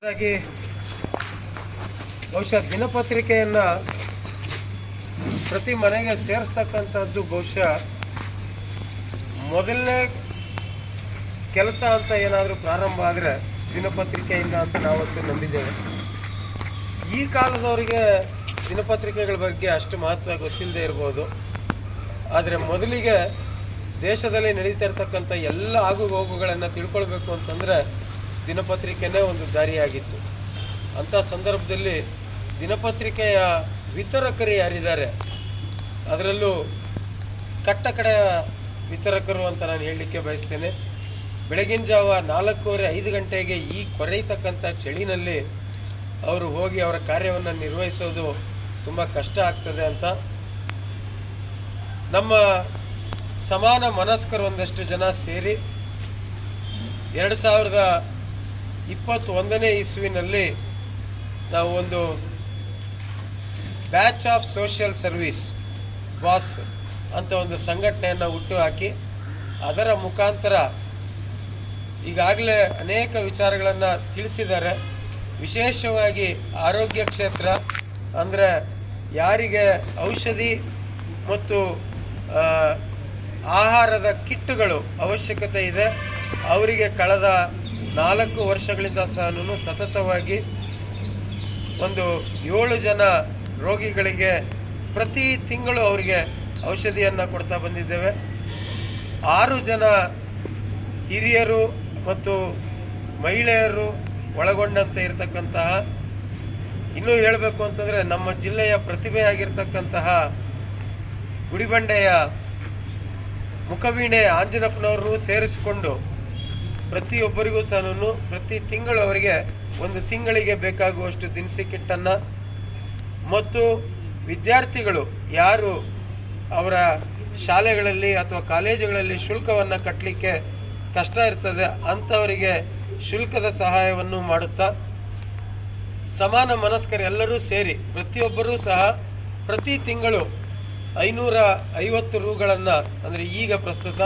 ಹಾಗಾಗಿ ಬಹುಶಃ ದಿನಪತ್ರಿಕೆಯನ್ನು ಪ್ರತಿ ಮನೆಗೆ ಸೇರಿಸ್ತಕ್ಕಂಥದ್ದು ಬಹುಶಃ ಮೊದಲನೇ ಕೆಲಸ ಅಂತ ಏನಾದರೂ ಪ್ರಾರಂಭ ಆದರೆ ದಿನಪತ್ರಿಕೆಯಿಂದ ಅಂತ ನಾವತ್ತು ನಂಬಿದ್ದೇವೆ. ಈ ಕಾಲದವರಿಗೆ ದಿನಪತ್ರಿಕೆಗಳ ಬಗ್ಗೆ ಅಷ್ಟು ಮಹತ್ವ ಗೊತ್ತಿಲ್ಲದೆ ಇರ್ಬೋದು, ಆದರೆ ಮೊದಲಿಗೆ ದೇಶದಲ್ಲಿ ನಡೀತಾ ಇರ್ತಕ್ಕಂಥ ಎಲ್ಲ ಆಗುಹೋಗುಗಳನ್ನು ತಿಳ್ಕೊಳ್ಬೇಕು ಅಂತಂದರೆ ದಿನಪತ್ರಿಕೆನೇ ಒಂದು ದಾರಿಯಾಗಿತ್ತು. ಅಂಥ ಸಂದರ್ಭದಲ್ಲಿ ದಿನಪತ್ರಿಕೆಯ ವಿತರಕರು ಯಾರಿದ್ದಾರೆ, ಅದರಲ್ಲೂ ಕಟ್ಟಕಡೆಯ ವಿತರಕರು ಅಂತ ನಾನು ಹೇಳಲಿಕ್ಕೆ ಬಯಸ್ತೇನೆ. ಬೆಳಗಿನ ಜಾವ 4:30-5 ಗಂಟೆಗೆ ಈ ಕೊರೆಯತಕ್ಕಂಥ ಚಳಿನಲ್ಲಿ ಅವರು ಹೋಗಿ ಅವರ ಕಾರ್ಯವನ್ನು ನಿರ್ವಹಿಸೋದು ತುಂಬ ಕಷ್ಟ ಆಗ್ತದೆ ಅಂತ ನಮ್ಮ ಸಮಾನ ಮನಸ್ಕರು ಒಂದಷ್ಟು ಜನ ಸೇರಿ 2021ನೇ ಇಸ್ವಿನಲ್ಲಿ ನಾವು ಒಂದು batch of social service boss ಅಂತ ಒಂದು ಸಂಘಟನೆಯನ್ನು ಹುಟ್ಟು ಹಾಕಿ ಅದರ ಮುಖಾಂತರ ಈಗಾಗಲೇ ಅನೇಕ ವಿಚಾರಗಳನ್ನು ತಿಳಿಸಿದ್ದಾರೆ. ವಿಶೇಷವಾಗಿ ಆರೋಗ್ಯ ಕ್ಷೇತ್ರ ಅಂದರೆ ಯಾರಿಗೆ ಔಷಧಿ ಮತ್ತು ಆಹಾರದ ಕಿಟ್ಗಳು ಅವಶ್ಯಕತೆ ಇದೆ ಅವರಿಗೆ ಕಳೆದ 4 ವರ್ಷಗಳಿಂದ ಸಹ ಸತತವಾಗಿ ಒಂದು 7 ಜನ ರೋಗಿಗಳಿಗೆ ಪ್ರತಿ ತಿಂಗಳು ಅವರಿಗೆ ಔಷಧಿಯನ್ನು ಕೊಡ್ತಾ ಬಂದಿದ್ದೇವೆ. 6 ಜನ ಹಿರಿಯರು ಮತ್ತು ಮಹಿಳೆಯರು ಒಳಗೊಂಡಂತೆ ಇರತಕ್ಕಂತಹ, ಇನ್ನೂ ಹೇಳಬೇಕು ಅಂತಂದರೆ ನಮ್ಮ ಜಿಲ್ಲೆಯ ಪ್ರತಿಭೆಯಾಗಿರ್ತಕ್ಕಂತಹ ಗುಡಿಬಂಡೆಯ ಮುಖವೀಣೆ ಆಂಜನಪ್ಪನವರು ಸೇರಿಸಿಕೊಂಡು ಪ್ರತಿಯೊಬ್ಬರಿಗೂ ಸಹ ಪ್ರತಿ ತಿಂಗಳು ಅವರಿಗೆ 1 ತಿಂಗಳಿಗೆ ಬೇಕಾಗುವಷ್ಟು ದಿನಸಿ ಕಿಟ್ಟನ್ನು ಮತ್ತು ವಿದ್ಯಾರ್ಥಿಗಳು ಯಾರು ಅವರ ಶಾಲೆಗಳಲ್ಲಿ ಅಥವಾ ಕಾಲೇಜುಗಳಲ್ಲಿ ಶುಲ್ಕವನ್ನು ಕಟ್ಟಲಿಕ್ಕೆ ಕಷ್ಟ ಇರ್ತದೆ ಅಂಥವರಿಗೆ ಶುಲ್ಕದ ಸಹಾಯವನ್ನು ಮಾಡುತ್ತಾ ಸಮಾನ ಮನಸ್ಕರೆಲ್ಲರೂ ಸೇರಿ ಪ್ರತಿಯೊಬ್ಬರೂ ಸಹ ಪ್ರತಿ ತಿಂಗಳು 550 ರೂಗಳನ್ನು, ಅಂದರೆ ಈಗ ಪ್ರಸ್ತುತ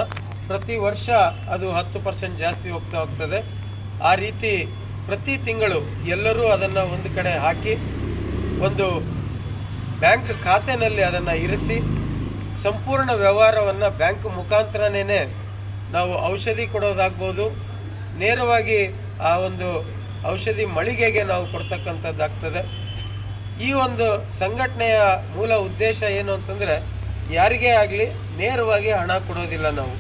ಪ್ರತಿ ವರ್ಷ ಅದು 10% ಜಾಸ್ತಿ ಹೋಗ್ತದೆ. ಆ ರೀತಿ ಪ್ರತಿ ತಿಂಗಳು ಎಲ್ಲರೂ ಅದನ್ನು ಒಂದು ಕಡೆ ಹಾಕಿ ಒಂದು ಬ್ಯಾಂಕ್ ಖಾತೆಯಲ್ಲಿ ಅದನ್ನು ಇರಿಸಿ ಸಂಪೂರ್ಣ ವ್ಯವಹಾರವನ್ನು ಬ್ಯಾಂಕ್ ಮುಖಾಂತರನೇ ನಾವು ಔಷಧಿ ಕೊಡೋದಾಗ್ಬೋದು, ನೇರವಾಗಿ ಆ ಒಂದು ಔಷಧಿ ಮಳಿಗೆಗೆ ನಾವು ಕೊಡ್ತಕ್ಕಂಥದ್ದಾಗ್ತದೆ. ಈ ಒಂದು ಸಂಘಟನೆಯ ಮೂಲ ಉದ್ದೇಶ ಏನು ಅಂತಂದರೆ ಯಾರಿಗೇ ಆಗಲಿ ನೇರವಾಗಿ ಹಣ ಕೊಡೋದಿಲ್ಲ. ನಾವು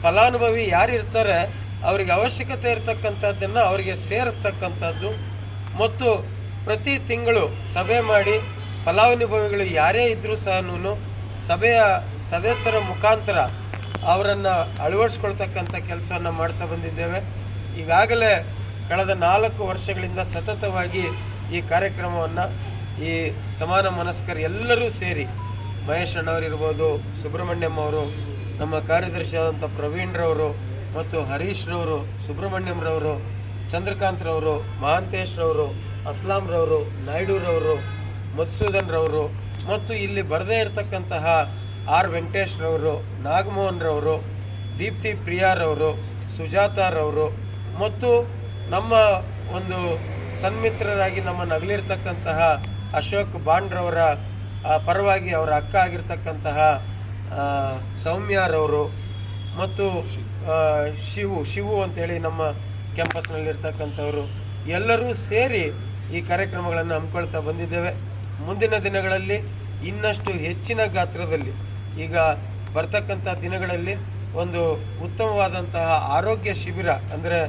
ಫಲಾನುಭವಿ ಯಾರಿರ್ತಾರೆ ಅವರಿಗೆ ಅವಶ್ಯಕತೆ ಇರತಕ್ಕಂಥದ್ದನ್ನು ಅವರಿಗೆ ಸೇರಿಸ್ತಕ್ಕಂಥದ್ದು ಮತ್ತು ಪ್ರತಿ ತಿಂಗಳು ಸಭೆ ಮಾಡಿ ಫಲಾನುಭವಿಗಳು ಯಾರೇ ಇದ್ದರೂ ಸಹ ಸಭೆಯ ಸದಸ್ಯರ ಮುಖಾಂತರ ಅವರನ್ನು ಅಳವಡಿಸ್ಕೊಳ್ತಕ್ಕಂಥ ಕೆಲಸವನ್ನು ಮಾಡ್ತಾ ಬಂದಿದ್ದೇವೆ. ಈಗಾಗಲೇ ಕಳೆದ 4 ವರ್ಷಗಳಿಂದ ಸತತವಾಗಿ ಈ ಕಾರ್ಯಕ್ರಮವನ್ನು ಈ ಸಮಾನ ಮನಸ್ಕರು ಎಲ್ಲರೂ ಸೇರಿ, ಮಹೇಶ್ ಅಣ್ಣವರಿರ್ಬೋದು, ಸುಬ್ರಹ್ಮಣ್ಯಂ ಅವರು, ನಮ್ಮ ಕಾರ್ಯದರ್ಶಿ ಆದಂಥ ಪ್ರವೀಣ್ರವರು ಮತ್ತು ಹರೀಶ್ರವರು, ಸುಬ್ರಹ್ಮಣ್ಯಂರವರು, ಚಂದ್ರಕಾಂತ್ರವರು, ಮಹಾಂತೇಶ್ರವರು, ಅಸ್ಲಾಂರವರು, ನಾಯ್ಡುರವರು, ಮಧುಸೂದನ್ರವರು ಮತ್ತು ಇಲ್ಲಿ ಬರದೇ ಇರತಕ್ಕಂತಹ ಆರ್ ವೆಂಕಟೇಶ್ರವರು, ನಾಗಮೋಹನ್ರವರು, ದೀಪ್ತಿ ಪ್ರಿಯಾರವರು, ಸುಜಾತಾರವರು ಮತ್ತು ನಮ್ಮ ಒಂದು ಸನ್ಮಿತ್ರರಾಗಿ ನಮ್ಮ ನಗಲಿರ್ತಕ್ಕಂತಹ ಅಶೋಕ್ ಬಾಂಡ್ರವರ ಪರವಾಗಿ ಅವರ ಅಕ್ಕ ಆಗಿರ್ತಕ್ಕಂತಹ ಸೌಮ್ಯಾರವರು ಮತ್ತು ಶಿವು ಅಂತೇಳಿ ನಮ್ಮ ಕ್ಯಾಂಪಸ್ನಲ್ಲಿರ್ತಕ್ಕಂಥವರು ಎಲ್ಲರೂ ಸೇರಿ ಈ ಕಾರ್ಯಕ್ರಮಗಳನ್ನು ಹಮ್ಮಿಕೊಳ್ತಾ ಬಂದಿದ್ದೇವೆ. ಮುಂದಿನ ದಿನಗಳಲ್ಲಿ ಇನ್ನಷ್ಟು ಹೆಚ್ಚಿನ ಗಾತ್ರದಲ್ಲಿ ಈಗ ಬರ್ತಕ್ಕಂಥ ದಿನಗಳಲ್ಲಿ ಒಂದು ಉತ್ತಮವಾದಂತಹ ಆರೋಗ್ಯ ಶಿಬಿರ ಅಂದರೆ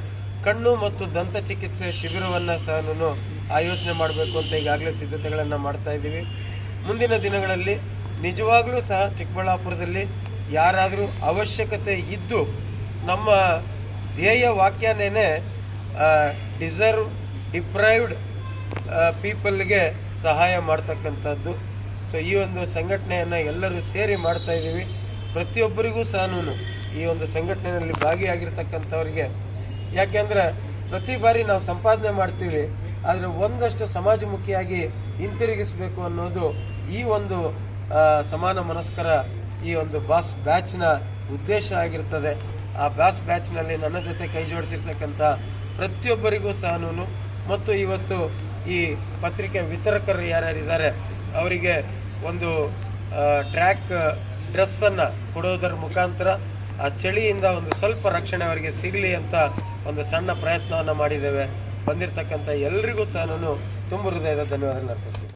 ಕಣ್ಣು ಮತ್ತು ದಂತ ಚಿಕಿತ್ಸೆ ಶಿಬಿರವನ್ನು ಸಹ ಆಯೋಜನೆ ಮಾಡಬೇಕು ಅಂತ ಈಗಾಗಲೇ ಸಿದ್ಧತೆಗಳನ್ನು ಮಾಡ್ತಾ ಇದ್ದೀವಿ. ಮುಂದಿನ ದಿನಗಳಲ್ಲಿ ನಿಜವಾಗ್ಲೂ ಸಹ ಚಿಕ್ಕಬಳ್ಳಾಪುರದಲ್ಲಿ ಯಾರಾದರೂ ಅವಶ್ಯಕತೆ ಇದ್ದು ನಮ್ಮ ಧ್ಯೇಯ ವಾಕ್ಯನೇ ಡಿಪ್ರೈವ್ಡ್ ಪೀಪಲ್ಗೆ ಸಹಾಯ ಮಾಡ್ತಕ್ಕಂಥದ್ದು. ಸೊ ಈ ಒಂದು ಸಂಘಟನೆಯನ್ನು ಎಲ್ಲರೂ ಸೇರಿ ಮಾಡ್ತಾ ಇದ್ದೀವಿ. ಪ್ರತಿಯೊಬ್ಬರಿಗೂ ಸಹ ಈ ಒಂದು ಸಂಘಟನೆಯಲ್ಲಿ ಭಾಗಿಯಾಗಿರ್ತಕ್ಕಂಥವ್ರಿಗೆ, ಯಾಕೆಂದರೆ ಪ್ರತಿ ಬಾರಿ ನಾವು ಸಂಪಾದನೆ ಮಾಡ್ತೀವಿ, ಆದರೆ ಒಂದಷ್ಟು ಸಮಾಜಮುಖಿಯಾಗಿ ಹಿಂತಿರುಗಿಸಬೇಕು ಅನ್ನೋದು ಈ ಒಂದು ಸಮಾನ ಮನಸ್ಕರ ಈ ಒಂದು ಬಾಸ್ ಬ್ಯಾಚ್ನ ಉದ್ದೇಶ ಆಗಿರ್ತದೆ. ಆ ಬಾಸ್ ಬ್ಯಾಚ್ನಲ್ಲಿ ನನ್ನ ಜೊತೆ ಕೈ ಜೋಡಿಸಿರ್ತಕ್ಕಂಥ ಪ್ರತಿಯೊಬ್ಬರಿಗೂ ಸಹ ಮತ್ತು ಇವತ್ತು ಈ ಪತ್ರಿಕೆ ವಿತರಕರು ಯಾರ್ಯಾರಿದ್ದಾರೆ ಅವರಿಗೆ ಒಂದು ಟ್ರ್ಯಾಕ್ ಡ್ರೆಸ್ಸನ್ನು ಕೊಡೋದರ ಮುಖಾಂತರ ಆ ಚಳಿಯಿಂದ ಒಂದು ಸ್ವಲ್ಪ ರಕ್ಷಣೆ ಅವರಿಗೆ ಸಿಗಲಿ ಅಂತ ಒಂದು ಸಣ್ಣ ಪ್ರಯತ್ನವನ್ನು ಮಾಡಿದ್ದೇವೆ. ಬಂದಿರತಕ್ಕಂಥ ಎಲ್ರಿಗೂ ಸಹ ನಾನು ತುಂಬ ಹೃದಯದ ಧನ್ಯವಾದಗಳನ್ನು ಅರ್ಪಿಸ್ತೀನಿ.